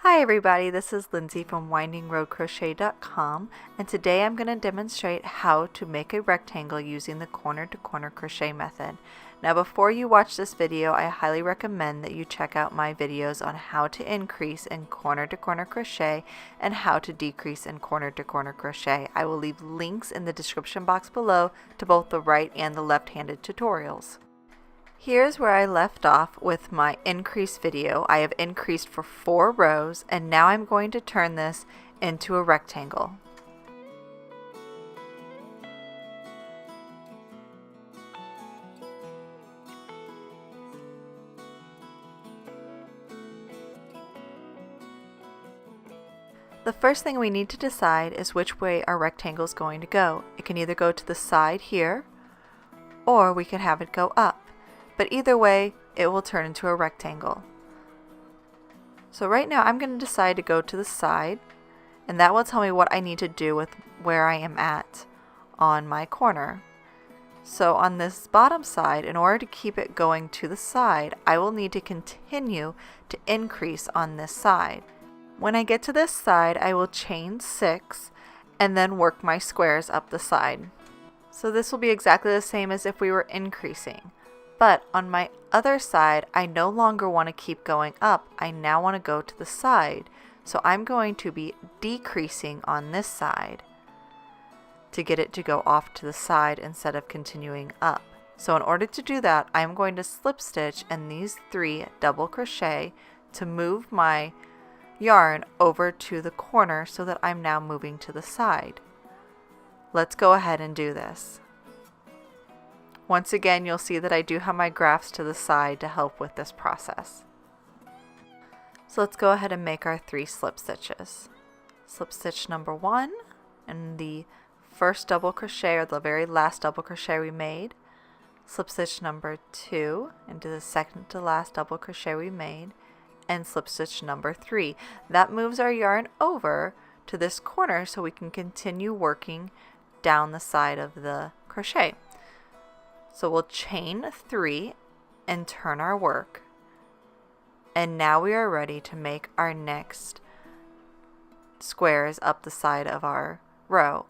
Hi everybody, this is Lindsay from windingroadcrochet.com, and today I'm going to demonstrate how to make a rectangle using the corner to corner crochet method. Now before you watch this video, I highly recommend that you check out my videos on how to increase in corner to corner crochet and how to decrease in corner to corner crochet. I will leave links in the description box below to both the right and the left-handed tutorials. Here's where I left off with my increase video. I have increased for 4 rows, and now I'm going to turn this into a rectangle. The first thing we need to decide is which way our rectangle is going to go. It can either go to the side here, or we can have it go up. But either way, it will turn into a rectangle. So right now I'm going to decide to go to the side, and that will tell me what I need to do with where I am at on my corner. So on this bottom side, in order to keep it going to the side, I will need to continue to increase on this side. When I get to this side, I will chain 6 and then work my squares up the side. So this will be exactly the same as if we were increasing. But on my other side, I no longer want to keep going up. I now want to go to the side. So I'm going to be decreasing on this side to get it to go off to the side instead of continuing up. So in order to do that, I'm going to slip stitch in these 3 double crochet to move my yarn over to the corner so that I'm now moving to the side. Let's go ahead and do this. Once again, you'll see that I do have my graphs to the side to help with this process. So let's go ahead and make our 3 slip stitches. Slip stitch number 1 in the first double crochet, or the very last double crochet we made. Slip stitch number 2 into the second to last double crochet we made, and slip stitch number 3. That moves our yarn over to this corner so we can continue working down the side of the crochet. So we'll chain 3 and turn our work. And now we are ready to make our next squares up the side of our row.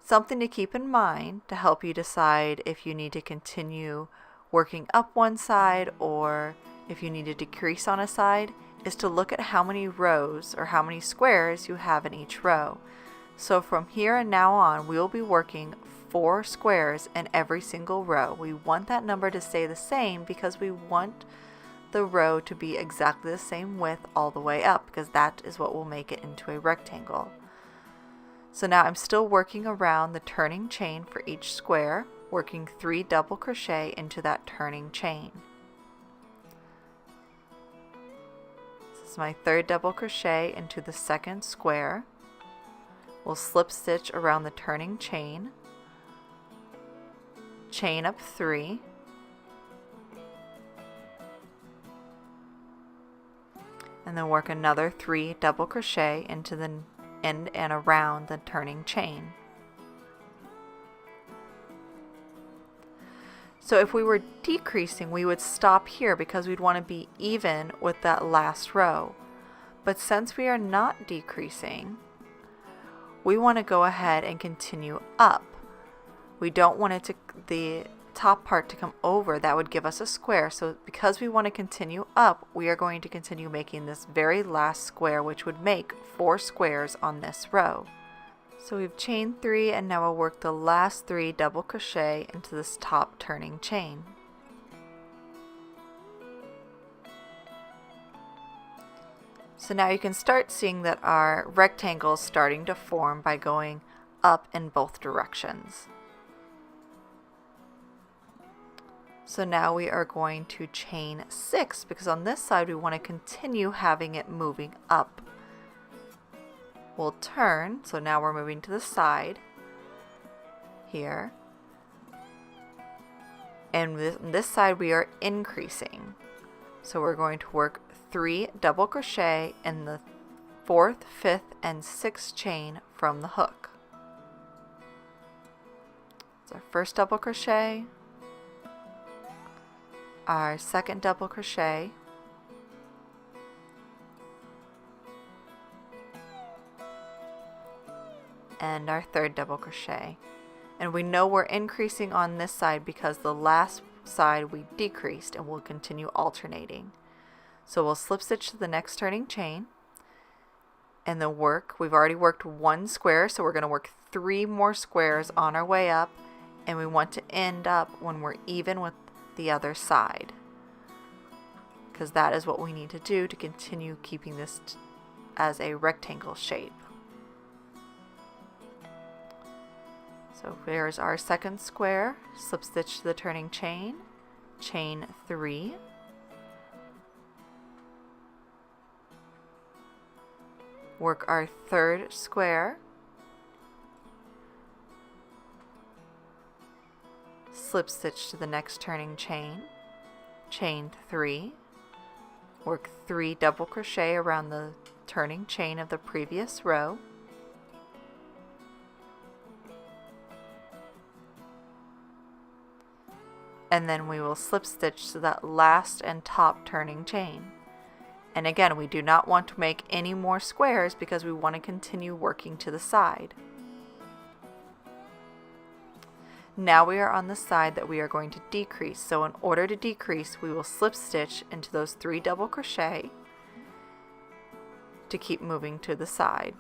Something to keep in mind to help you decide if you need to continue working up one side or if you need to decrease on a side is to look at how many rows or how many squares you have in each row. So from here and now on, we will be working 4 squares in every single row. We want that number to stay the same because we want the row to be exactly the same width all the way up, because that is what will make it into a rectangle. So now I'm still working around the turning chain for each square, working 3 double crochet into that turning chain. This is my 3rd double crochet into the 2nd square. We'll slip stitch around the turning chain, chain up 3, and then work another 3 double crochet into the end and around the turning chain. So if we were decreasing, we would stop here because we'd want to be even with that last row. But since we are not decreasing, we want to go ahead and continue up. We don't want it to, the top part to come over. That would give us a square. So because we want to continue up, we are going to continue making this very last square, which would make 4 squares on this row. So we've chained 3, and now we'll work the last 3 double crochet into this top turning chain. So now you can start seeing that our rectangle is starting to form by going up in both directions. So now we are going to chain 6 because on this side we want to continue having it moving up. We'll turn, so now we're moving to the side here. And this side we are increasing. So we're going to work 3 double crochet in the 4th, 5th, and 6th chain from the hook. So our first double crochet, our 2nd double crochet, and our third double crochet. And we know we're increasing on this side because the last side we decreased, and we'll continue alternating. So we'll slip stitch to the next turning chain, and then we've already worked one square, so we're going to work 3 more squares on our way up, and we want to end up when we're even with the other side, because that is what we need to do to continue keeping this as a rectangle shape. So there's our second square, slip stitch to the turning chain, chain 3, work our third square, slip stitch to the next turning chain, chain 3, work 3 double crochet around the turning chain of the previous row, and then we will slip stitch to that last and top turning chain. And again, we do not want to make any more squares because we want to continue working to the side. Now we are on the side that we are going to decrease. So in order to decrease, we will slip stitch into those 3 double crochet to keep moving to the side.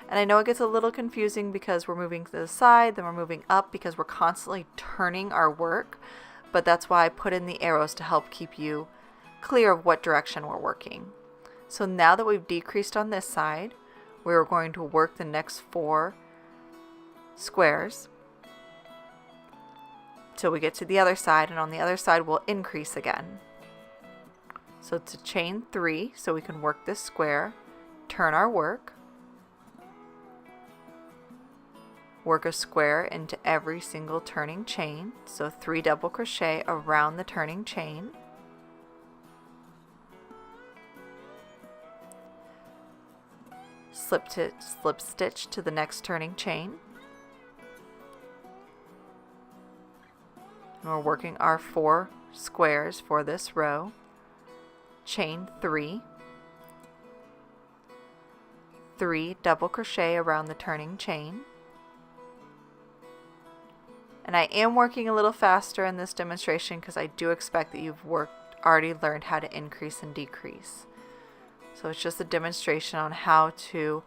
And I know it gets a little confusing because we're moving to the side, then we're moving up because we're constantly turning our work, but that's why I put in the arrows to help keep you clear of what direction we're working. So now that we've decreased on this side, we're going to work the next 4 squares till we get to the other side, and on the other side we'll increase again. So to chain 3, so we can work this square, turn our work, work a square into every single turning chain, so 3 double crochet around the turning chain, slip stitch to the next turning chain, and we're working our 4 squares for this row, chain 3, 3 double crochet around the turning chain. And I am working a little faster in this demonstration because I do expect that you've already learned how to increase and decrease. So it's just a demonstration on how to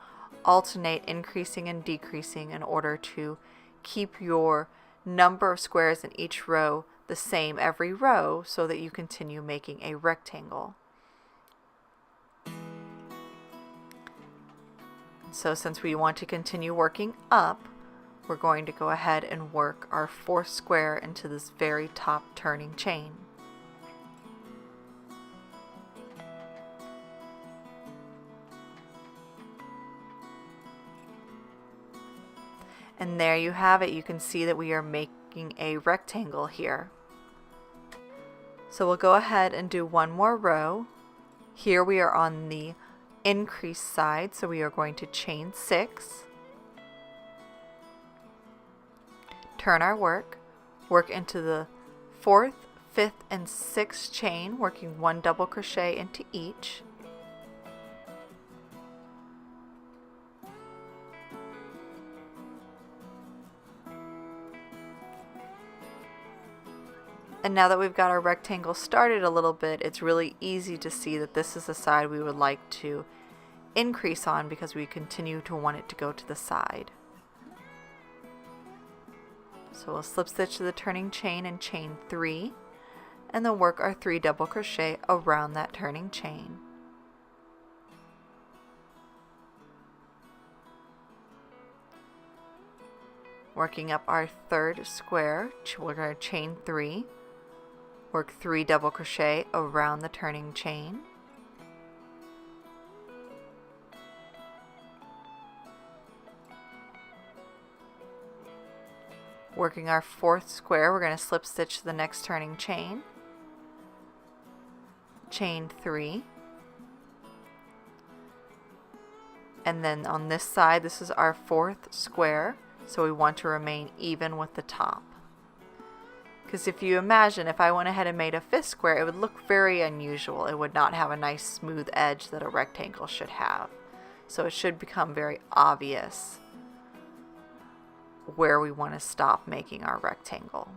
alternate increasing and decreasing in order to keep your number of squares in each row the same every row so that you continue making a rectangle. So since we want to continue working up, we're going to go ahead and work our 4th square into this very top turning chain. And there you have it. You can see that we are making a rectangle here. So we'll go ahead and do one more row. Here we are on the increased side, so we are going to chain 6. Turn our work, work into the 4th, 5th, and 6th chain, working 1 double crochet into each. And now that we've got our rectangle started a little bit, it's really easy to see that this is the side we would like to increase on because we continue to want it to go to the side. So we'll slip stitch to the turning chain and chain 3, and then work our 3 double crochet around that turning chain. Working up our 3rd square, we're going to chain 3, work 3 double crochet around the turning chain. Working our 4th square, we're going to slip stitch to the next turning chain, chain 3, and then on this side, this is our 4th square, so we want to remain even with the top. Because if you imagine, if I went ahead and made a 5th square, it would look very unusual. It would not have a nice smooth edge that a rectangle should have. So it should become very obvious where we want to stop making our rectangle,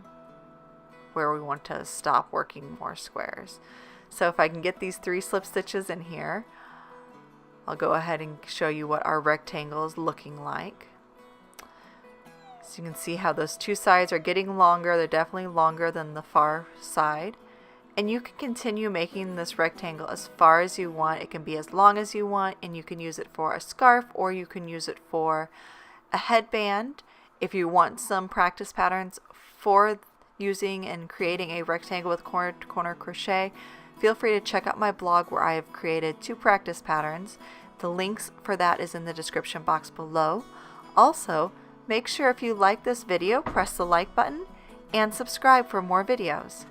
where we want to stop working more squares. So if I can get these 3 slip stitches in here, I'll go ahead and show you what our rectangle is looking like. So you can see how those 2 sides are getting longer. They're definitely longer than the far side. And you can continue making this rectangle as far as you want. It can be as long as you want, and you can use it for a scarf, or you can use it for a headband. If you want some practice patterns for using and creating a rectangle with corner to corner crochet, feel free to check out my blog where I have created 2 practice patterns. The links for that is in the description box below. Also, make sure if you like this video, press the like button and subscribe for more videos.